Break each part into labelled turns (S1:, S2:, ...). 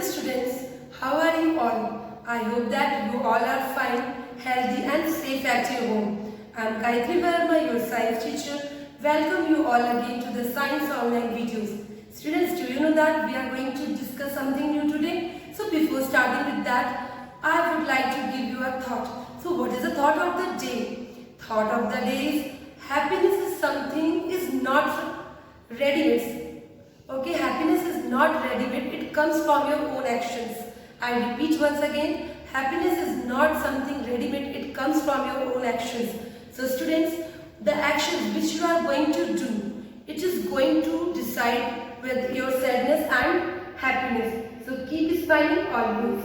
S1: students, how are you all? I hope that you all are fine, healthy and safe at your home. I am Gayatri Verma, your science teacher. Welcome you all again to the science online videos. Students, do you know that we are going to discuss something new today? So before starting with that, I would like to give you a thought. So what is the thought of the day? Thought of the day is happiness is something is not ready-made. Okay, happiness is not ready-made, it comes from your own actions. I repeat once again, happiness is not something ready-made, it comes from your own actions. So students, the actions which you are going to do, it is going to decide with your sadness and happiness. So keep smiling always.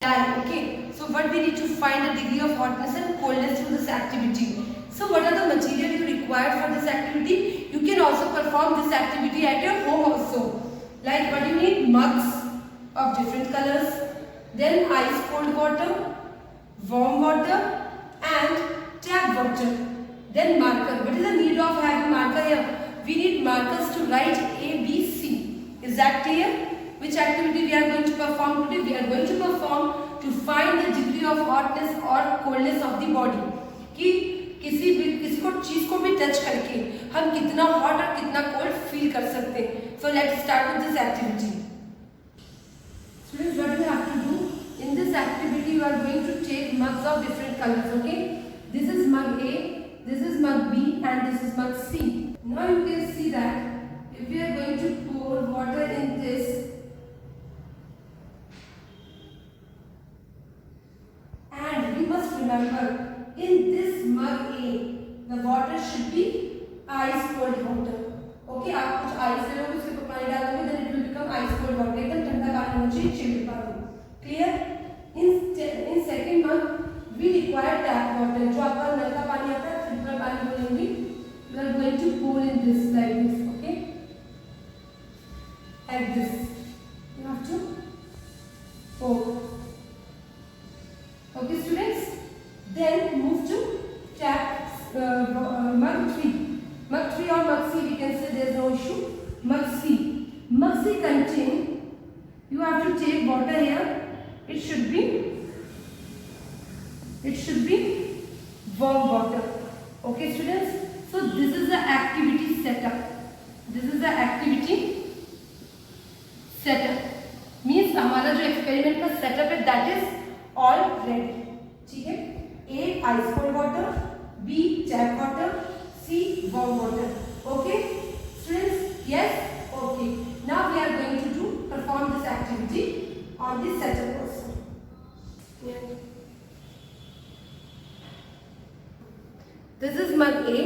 S1: Okay, so what we need to find the degree of hotness and coldness through this activity. So what are the material you require for this activity? You can also perform this activity at your home also. Like what you need? Mugs of different colors, then ice cold water, warm water and tap water. Then marker. What is the need of having marker here? We need markers to write A, B, C. Is that clear? Which activity we are going to perform today? We are going to perform to find the degree of hotness or coldness of the body. कि किसी को चीज को भी touch करके हम कितना hot और कितना कोल्ड फील कर सकते हैं. So let's start with this activity. Students, what you have to do in this activity, you are going to take mugs of different colors. Okay, this is mug A, this is mug B and this is mug C. Now you can see that if we are going to pour water in this, and we must remember in this mug A, the water should be ice cold water. Okay, आप कुछ ice ले लोगे, उसके ऊपर पानी डाल दोगे, then it will become ice cold water. एकदम ठंडा पानी होना चाहिए, chilled पानी. Clear? In second mug we require tap water. जो आपका नल का पानी आता है, फिल्टर पानी बोलेंगे. We are going to pour in this like this. Okay, like this. You have to pour. Okay, students. Then move to tap mug 3. Mug 3 or mug C, we can say there is no issue. Mug C. Mug C contain, you have to take water here. It should be warm water. Okay, students. So this is the activity setup. This is the activity setup. Means हमारा जो experiment का setup है, that is all ready. ठीक है? A, ice cold water, B, tap water, C, warm water. Okay, students? Yes? Okay. Now we are going to perform this activity on this setup also. Yeah. This is mug A,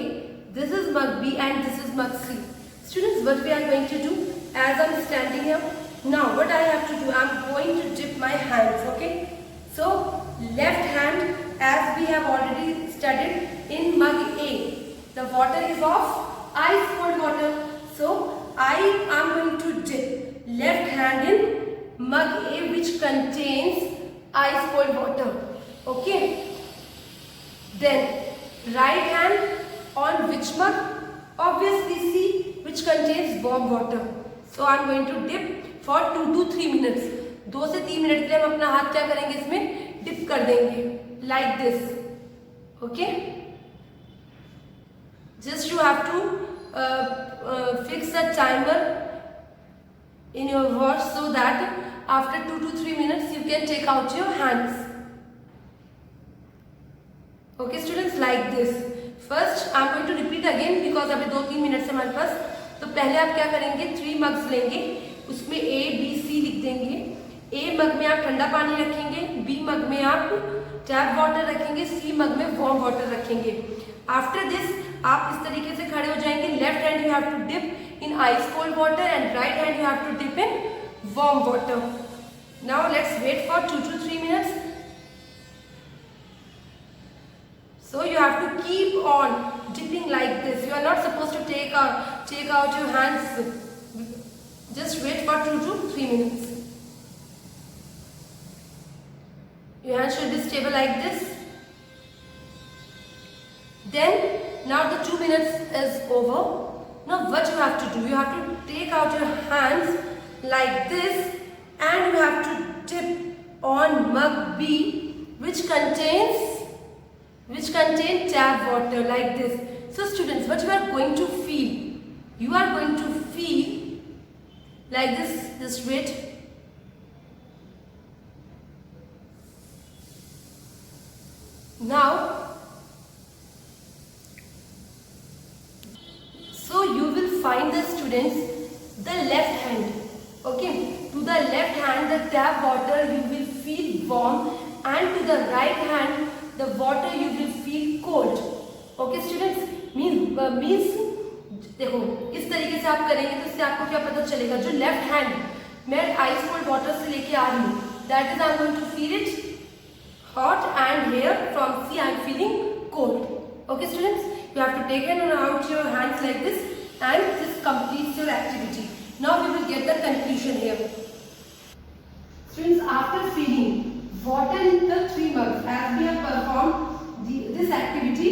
S1: this is mug B and this is mug C. Students, what we are going to do, as I am standing here, now what I have to do, I am going to dip my hands. Okay. So left hand, as we have already studied in mug A, the water is of ice cold water. So I am going to dip left hand in mug A, which contains ice cold water. Okay. Then right hand on which mug? Obviously C, which contains warm water. So I am going to dip for 2 to 3 minutes. 2 से 3 minute के लिए हम अपना हाथ क्या करेंगे, इसमें dip कर देंगे like this. Okay, just you have to fix a timer in your watch so that after 2 to 3 minutes you can take out your hands. Okay students, like this. First I am going to repeat again because अभी 2-3 minute से हमारे पास. तो पहले आप क्या करेंगे, 3 mugs लेंगे, उसमें A, B, C लिख देंगे. A मग में आप ठंडा पानी रखेंगे, B मग में आप टैप वाटर रखेंगे, C मग में वार्म वाटर रखेंगे. आफ्टर दिस आप इस तरीके से खड़े हो जाएंगे. Left hand you have to dip in ice cold water and right hand you have to dip in warm water. Now let's wait for 2 to 3 minutes. So you have to keep on dipping like this. You are not supposed to take out your hands. Just wait for 2 to 3 minutes. Your hand should be stable like this. Then now the 2 minutes is over. Now what you have to do? You have to take out your hands like this and on mug B, which contains tap water like this. So students, what you are going to feel? You are going to feel like this weight. Now, so you will find the students the left hand. Okay, to the left hand the tap water you will feel warm, and to the right hand the water you will feel cold. Okay students, means देखो इस तरीके से आप करेंगे तो इससे आपको क्या पता चलेगा, जो लेफ्ट हैंड मैं आइस कोल्ड वाटर से लेके आ रही हूँ, that is I am going to feel it hot, and here from C I am feeling cold. Okay students, you have to take out your hands like this, and this completes your activity. Now we will get the conclusion here. Students, after feeling water in the 3 mugs, as we have performed this activity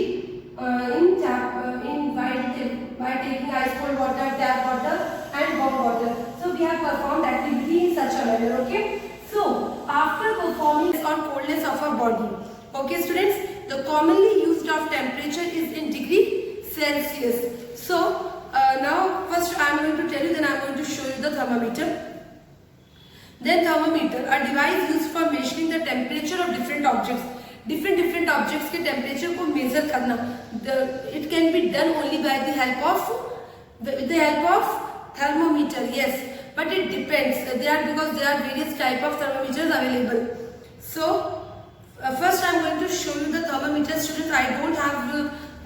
S1: by taking ice cold water, tap water and warm water. So we have performed activity in such a manner. Okay. So after performing this on coldness of our body, okay students, the commonly used of temperature is in degree Celsius. So now first I am going to tell you, then I am going to show you the thermometer. Then thermometer, a device used for measuring the temperature of different objects. Different objects के temperature को measure करना. It can be done only by the help of thermometer. Yes. But it depends. Because there are various type of thermometers available. So first I am going to show you the thermometer. Students, I don't have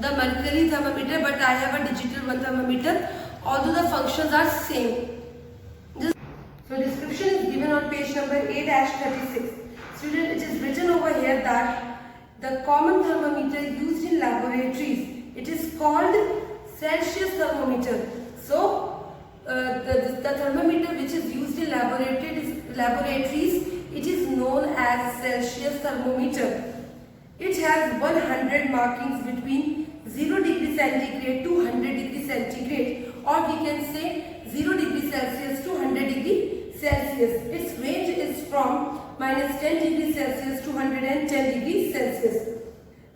S1: the mercury thermometer, but I have a digital one thermometer. Although the functions are same. So description is given on page number A-36. Student, it is written over here that the common thermometer used in laboratories, it is called Celsius thermometer. So the thermometer which is used in laboratories, it is known as Celsius thermometer. It has 100 markings between 0 degree centigrade to 100 degree centigrade, or we can say 0 degree Celsius to 100 degree Celsius. Its range is from -10 degree Celsius to 110 degree Celsius.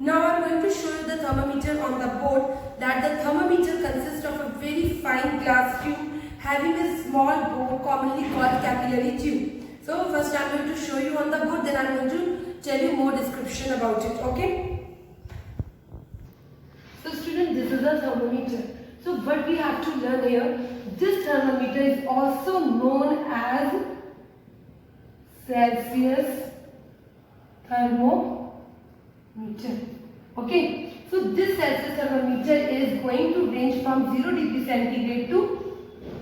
S1: Now I am going to show you the thermometer on the board. That the thermometer consists of a very fine glass tube having a small bore commonly called capillary tube. So first I am going to show you on the board, then I am going to tell you more description about it. Okay. So student, this is a thermometer. So what we have to learn here, this thermometer is also known as Celsius thermometer. Okay. So this Celsius thermometer is going to range from 0 degree centigrade to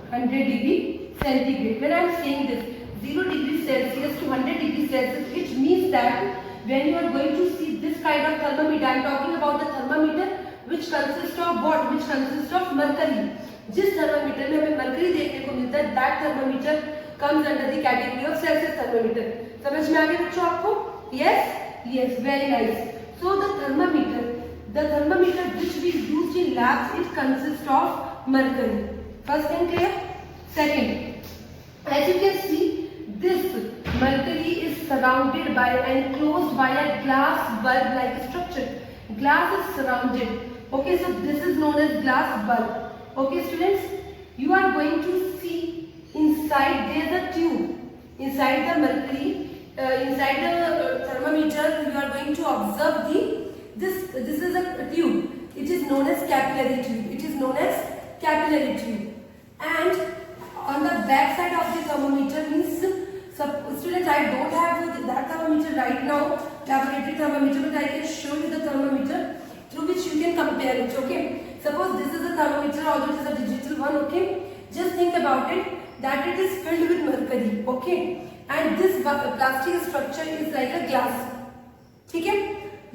S1: 100 degree centigrade. When I am saying this 0 degree Celsius to 100 degree Celsius, it means that when you are going to see this kind of thermometer, I am talking about the thermometer which consists of what? Which consists of mercury. जिस thermometer में हमें mercury देखने को मिलता है, that thermometer comes under the category of Celsius thermometer. समझ में आ गया बच्चों आपको? Yes, yes, very nice. So the thermometer which we used in labs, it consists of mercury. First thing clear? Second, as you can see, this mercury is surrounded by and enclosed by a glass bulb-like structure. Glass is surrounded. Okay, so this is known as glass bulb. Okay, students, you are going to see inside there is a tube. Inside the mercury, inside the thermometer, you are going to observe this is a tube. It is known as capillary tube. It is known as capillary tube. And on the back side of the thermometer means, students, I don't have that thermometer right now, laboratory thermometer, but I can show you the thermometer through which you can compare it. Okay. Suppose this is a thermometer, although it is a digital one. Okay. Just think about it, that it is filled with mercury. Okay. And this plastic structure is like a glass. ठीक है,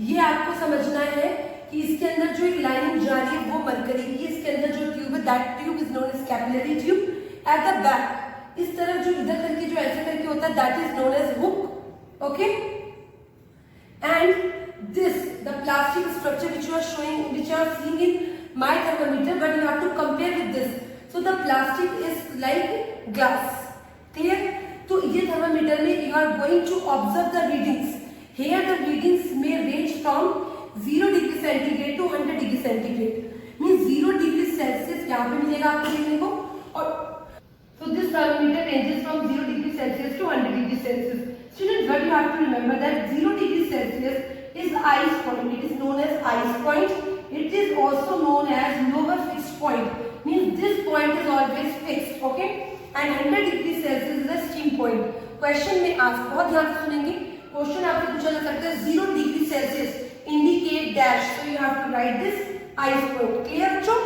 S1: ये आपको समझना है कि इसके अंदर जो एक लाइनिंग जा रही है वो मरकरी की, इसके अंदर जो ट्यूब है that tube is known as capillary tube. At the back इस तरफ जो इधर करके जो ऐसे करके होता है that is known as hook. Okay. And this the plastic structure which you are seeing in my thermometer, but you have to compare with this. So the plastic is like glass. Clear? तो ये thermometer में you are going to observe the readings. Here the readings may range from 0 degree centigrade to 100 degree centigrade. Means 0 degree Celsius यहाँ पे मिलेगा आपको देखने को, और so this thermometer ranges from 0 degree Celsius to 100 degree Celsius. Students, what you have to remember that 0 degree Celsius is ice point. It is known as ice point. It is also known as lower fixed point. Means this point is always fixed, okay? And 100 degree Celsius is a steam point. Question में ask, बहुत ध्यान से सुनेंगे. Question आपसे पूछा जा सकता है 0 degree Celsius indicate dash, so you have to write this ice point. Clear बच्चों?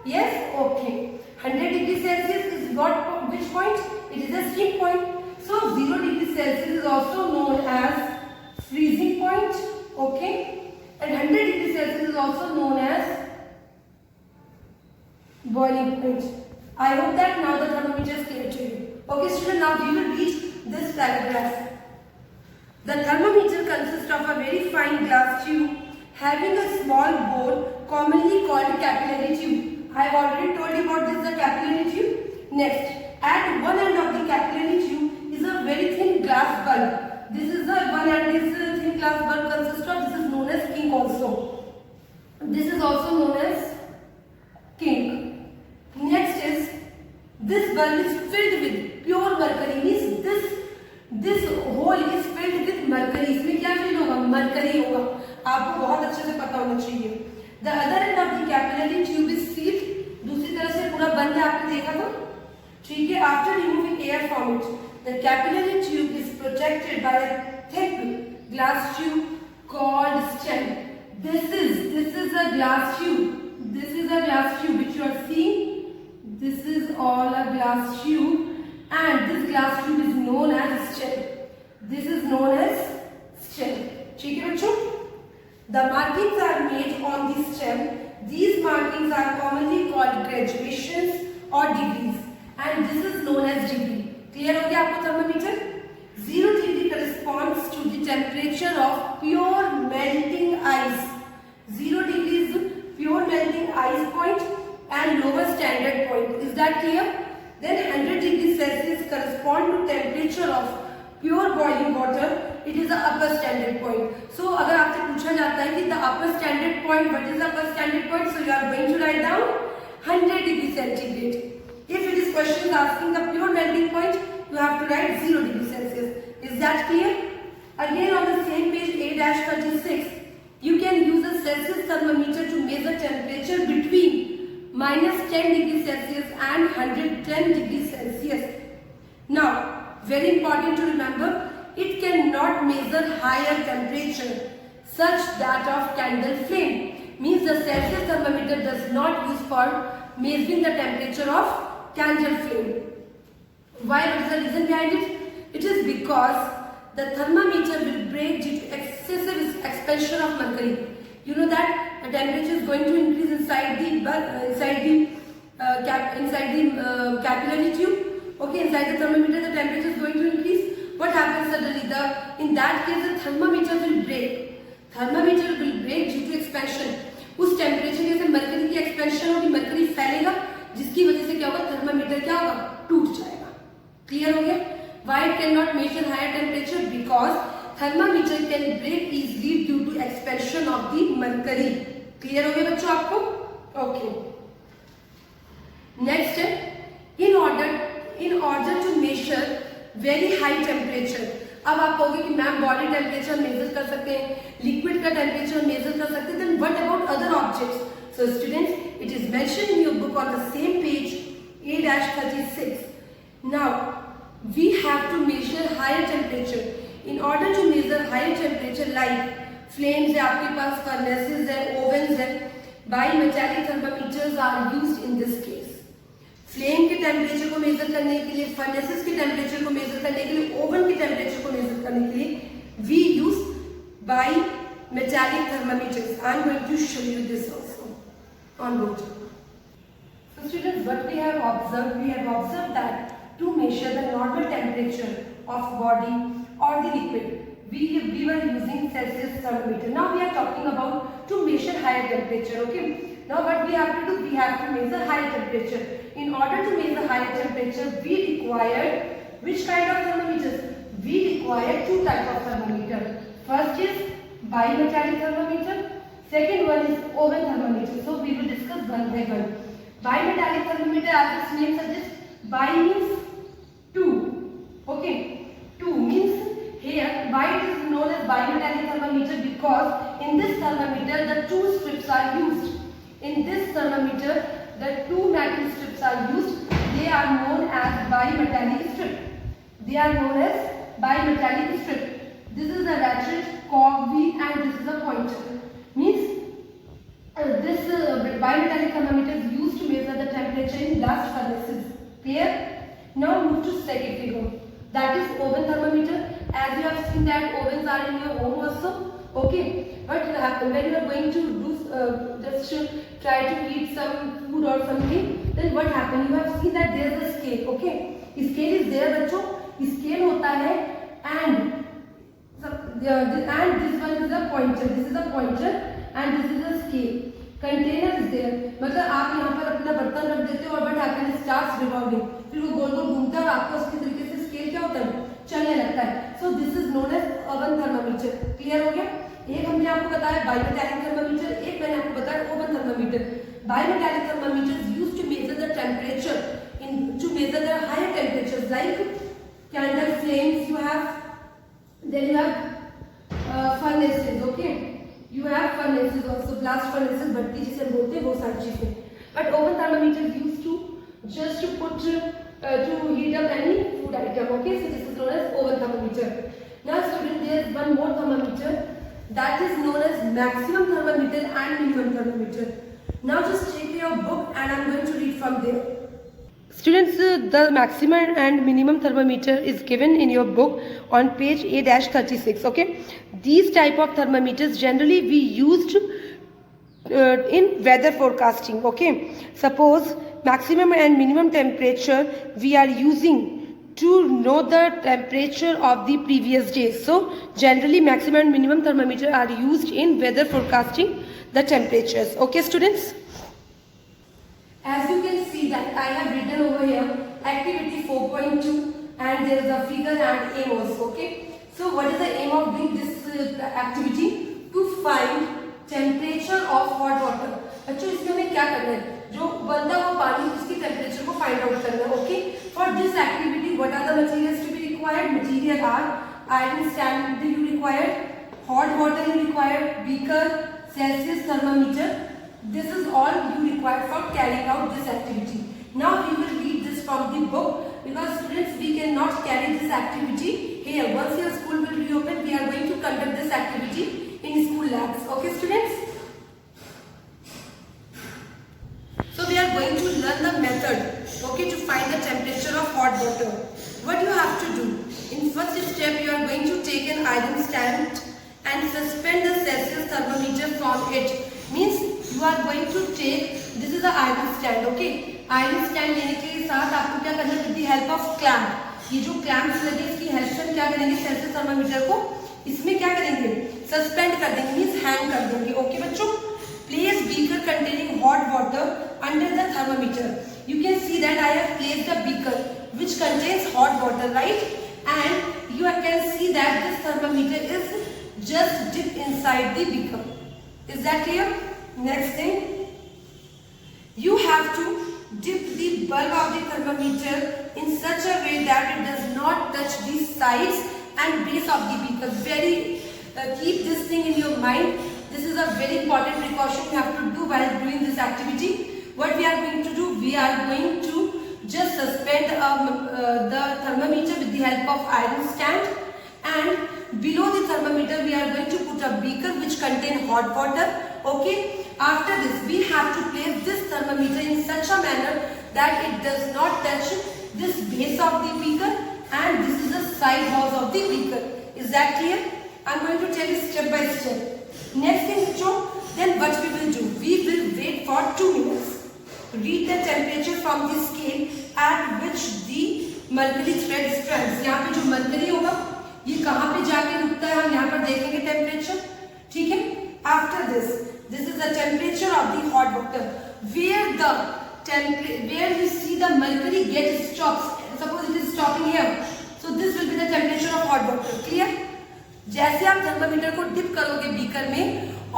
S1: Yes, okay. 100 degree Celsius is what, which point? It is a steam point. So 0 degree Celsius is also known as freezing point, okay? And 100 degree Celsius is also known as boiling point. I hope that now the thermometer is clear to you. Okay, students, now we will read this paragraph. The thermometer consists of a very fine glass tube having a small bore commonly called capillary tube. I have already told you about this, the capillary tube. Next, at one end of the capillary tube is a very thin glass bulb. This is the one end, this thin glass bulb consists of, this is known as kink also. This is also known as kink. Next is, this bulb is filled with pure mercury. Means this hole is filled with mercury. इसमें क्या fill होगा? Mercury होगा. आपको बहुत अच्छे से पता होना चाहिए. The other end of the capillary tube is sealed. दूसरी तरफ से पूरा बंद है, आपने देखा था? ठीक है. After removing air from it, the capillary tube is protected by a thick glass tube called stem. This is a glass tube. This is a glass tube which you are seeing. This is all a glass tube, and this glass tube is known as stem. This is known as stem. ठीक है बच्चों? The markings are made on the stem. These markings are commonly called graduations or degrees, and this is known as degree. Clear हो गया आपको thermometer? 0 degree corresponds to the temperature of pure melting ice. 0 degree is pure melting ice point and lower standard point. Is that clear? Then 100 degree Celsius correspond to temperature of pure boiling water. It is the upper standard point. So अगर आपसे पूछा जाता है कि the upper standard point, what is the upper standard point? So you are going to write down 100 degree centigrade. If it is question asking the pure melting point, you have to write 0 degree Celsius. Is that clear? Again on the same page A-36, you can use a Celsius thermometer to measure temperature between -10 degrees Celsius and 110 degrees Celsius. Now, very important to remember, it cannot measure higher temperature such that of candle flame. Means the Celsius thermometer does not use for measuring the temperature of candle flame. Why? What is the reason behind it? It is because the thermometer will break due to excessive expansion of mercury. You know that the temperature is going to increase inside the capillary tube. Okay, inside the thermometer the temperature is going to increase. What happens suddenly? In that case the thermometer will break. Thermometer will break due to expansion. उस temperature के से mercury की expansion होगी, mercury फैलेगा, जिसकी वजह से क्या होगा? थर्मामीटर क्या होगा? टूट जाएगा. क्लियर हो गया? Why it cannot measure higher temperature? Because thermometer can break easily due to expansion of the mercury. Clear हो गया बच्चों आपको? Okay. Next है, in order to measure very high temperature. अब आप कहोगे कि मैम बॉडी टेम्परेचर मेजर कर सकते हैं, लिक्विड का टेम्परेचर मेजर कर सकते हैं, then what about other objects? So students, it is mentioned in your book on the same page A-36. Now we have to measure higher temperature. In order to measure higher temperature like flames है आपके पास, furnaces है, ovens है, bimetallic thermometers are used in this case. Flame के temperature को major करने के लिए, furnaces के टेम्परेचर को मेजर करने के लिए, ओवन के टेम्परेचर को मेजर करने के लिए we use bimetallic thermometers. I am going to show you this also on board. So students, what we have observed that to measure the normal temperature of body or the liquid, we were using Celsius thermometer. Now we are talking about to measure higher temperature. Okay. Now what we have to do? We have to measure higher temperature. In order to measure higher temperature, we require which kind of thermometers? We require two type of thermometer. First is bimetallic thermometer. Second one is oven thermometer. So we will discuss one by one. Bimetallic thermometer, as its name suggests, bi means two. Okay, two means here why it is known as bimetallic thermometer, because in this thermometer the two strips are used. In this thermometer the two metal strips are used. They are known as bimetallic strip. They are known as bimetallic strip. This is the ratchet, cog wheel, and this is a pointer. Means this bimetallic thermometer is used to measure the temperature in blast furnaces. Clear? Now move to second figure. That is oven thermometer. As you have seen that ovens are in your home also. Okay, but when you are going to do just try to eat some food or something, then what happens? You have seen that there is a scale. Okay, scale is there बच्चों. Scale होता है and this one is a pointer. This is a pointer and this is a scale. Container is there. मतलब आप यहाँ पर अपना बर्तन रख देते हो और what happens? Starts revolving. फिर वो गोल गोल घूमता है और आपको उसके तरीके से स्केल क्या होता है? चलने लगता है. So this is known as oven thermometer. Clear हो गया? एक हमने आपको बताया bimetallic thermometer, एक मैंने आपको बताया oven thermometer. Bimetallic thermometer is used to measure the temperature to measure the higher temperatures like candle flames. You have, then you have furnaces. Okay, you have furnaces also, blast furnaces, भट्टी जिसे बोलते हैं वो सारी चीजें. But oven thermometer is used to just to put to heat up any food item. Okay, so this is known as oven thermometer. Now student, there is one more thermometer that is known as maximum thermometer and minimum thermometer. Now just take your book and I am going to read from there. Students, the maximum and minimum thermometer is given in your book on page A-36. Okay, these type of thermometers generally we used in weather forecasting. Okay, suppose maximum and minimum temperature we are using to know the temperature of the previous day. So generally maximum and minimum thermometer are used in weather forecasting the temperatures. Okay students, as you can see that I have written over here activity 4.2 and there is a figure and aim also. Okay, so what is the aim of doing this activity? To find temperature of hot water. अच्छा, इसमें हमें क्या करना है? जो उबलता हुआ पानी उसकी टेम्परेचर को फाइंड आउट करना है. Okay, for this activity what are the materials to be required? Material are iron stand you required, hot water you required, beaker, Celsius thermometer. This is all you require for carrying out this activity. Now we will read this from the book because students we cannot carry this activity here. Once your school will reopen, we are going to conduct this activity in school labs. Okay students? So we are going to learn the method, okay, to find the temperature of hot water. What you have to do? In first step, you are going to take an iron stand and suspend the Celsius thermometer from it. Means you are going to take, this is the iron stand. Okay, iron stand लेने के साथ आपको क्या करना है? With the help of clamp. ये जो clamps लगे इसकी हेल्प से क्या करेंगे? सेल्सियस थर्मामीटर को इसमें क्या करेंगे? सस्पेंड कर देंगे, मीन्स हैंग कर देंगे. ओके बच्चों, place beaker containing hot water under the thermometer. You can see that I have placed a beaker which contains hot water, right? And you can see that this thermometer is just dipped inside the beaker. Is that clear? Next thing, you have to dip the bulb of the thermometer in such a way that it does not touch the sides and base of the beaker. Keep this thing in your mind. This is a very important precaution you have to do while doing this activity. What we are going to do? We are going to just suspend the thermometer with the help of iron stand, and below the thermometer we are going to put a beaker which contains hot water. Okay. After this, we have to place this thermometer in such a manner that it does not touch this base of the beaker and this is the side walls of the beaker. Is that clear? I am going to tell you step by step. Next thing, then what we will do? We will wait for 2 minutes. Read the temperature from the scale at which the mercury thread stands. यहाँ पे जो mercury होगा ये कहाँ पे जाके रुकता है हम यहाँ पर देखेंगे टेम्परेचर. ठीक है. After this, this is the temperature of the hot water. Where you see the mercury gets stops. Suppose it is stopping here. So this will be the temperature of hot water. Clear? जैसे आप thermometer को dip करोगे beaker में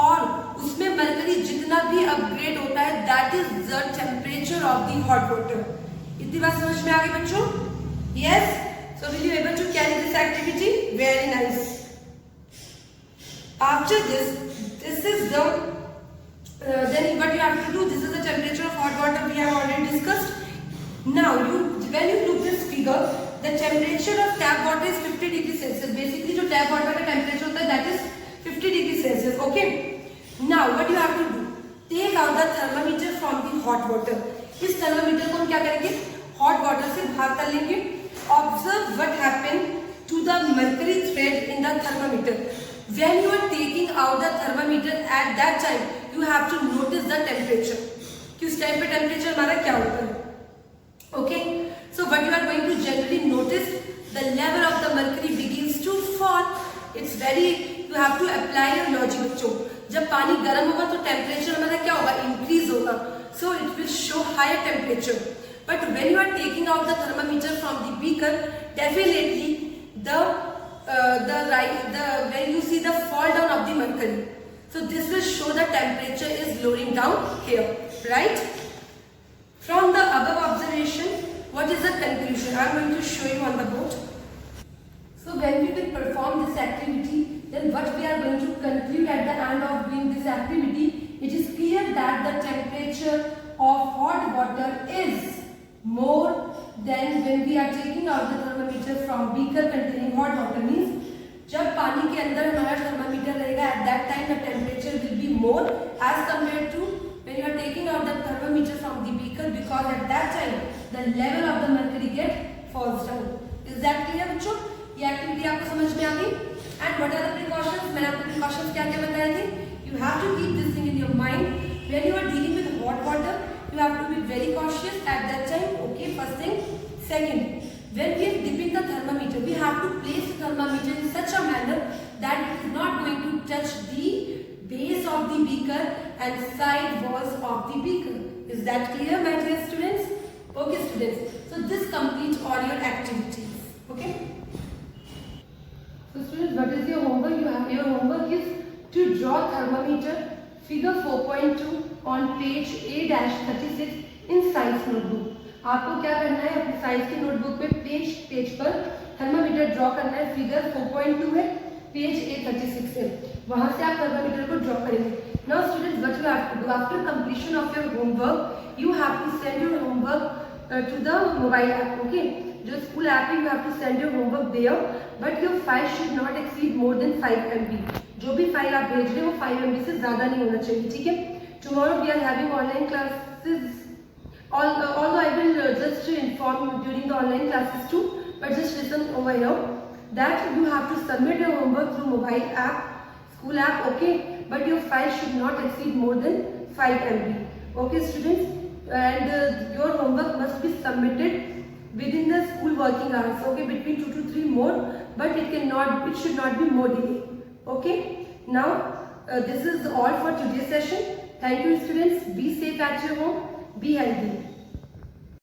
S1: और उसमें mercury जितना भी upgrade होता है, that is the temperature of the hot water. इतनी बात समझ में आ गई बच्चों? Yes. So will you able to carry this activity? Very nice. After this is the then what you have to do. This is the temperature of hot water we have already discussed. Now when you look this figure, the temperature of tap water is 50 degree Celsius. Basically जो tap water का temperature होता है that is 50 degree Celsius. Okay. Now what you have to do? Take out the thermometer from the hot water. इस thermometer को हम क्या करेंगे? Hot water से बाहर कर लेंगे. Observe what happened to the mercury thread in the thermometer. When you are taking out the thermometer at that time, you have to notice the temperature. कि उस टाइम पे टेम्परेचर हमारा क्या होता है. Okay. So what you are going to generally notice, the level of the mercury begins to fall. It's very, you have to apply your logic बच्चों. जब पानी गर्म होगा तो टेम्परेचर हमारा क्या होगा? इंक्रीज होगा. So it will show higher temperature. But when you are taking out the thermometer from the beaker, definitely when you see the fall down of the mercury, so this will show the temperature is lowering down here, right? From the above observation, what is the conclusion? I am going to show you on the board. So when we will perform this activity, then what we are going to conclude at the end of doing this activity, it is clear that the temperature of hot water is more than when we are taking out the thermometer from beaker containing hot water. Means जब पानी के अंदर हमारा thermometer रहेगा, at that time the temperature will be more as compared to when you are taking out the thermometer from the beaker, because at that time the level of the mercury get falls down. Is that clear बच्चों? ये activity आपको समझ में आ गई? And what are the precautions? मैंने आपको precautions क्या क्या बताए थे? You have to keep this thing in your mind. When you are dealing with hot water, you have to be very cautious at that time. Okay, first thing. Second, when we are dipping the thermometer, we have to place the thermometer in such a manner that it is not going to touch the base of the beaker and side walls of the beaker. Is that clear, my dear students? Okay, students. So this completes all your activities. Okay. So students, what is your homework? Your homework is to draw thermometer figure 4.2 on page A-36 in science notebook. आपको क्या करना है? अपनी science की notebook पे page पर thermometer draw करना है. फिगर 4.2 है, पेज A36 है. वहां से आप थर्मामीटर को ड्रॉ करेंगे. Now students, what you have to do after completion of your homework, you have to send your homework to the mobile app. Okay, जो स्कूल ऐप है, you have to send your homework there, but your file should not exceed more than 5 MB. जो भी file आप भेज रहे हो 5 MB से ज्यादा नहीं होना चाहिए. ठीक है. Tomorrow we are having online classes. Although I will just inform you during the online classes too, but just listen over here that you have to submit your homework through mobile app, school app. Okay, but your file should not exceed more than 5 MB. Okay, students, and your homework must be submitted within the school working hours. Okay, between 2 to 3 more, but it should not be more delay. Okay, now this is all for today's session. Thank you, students. Be safe at your home. Be healthy.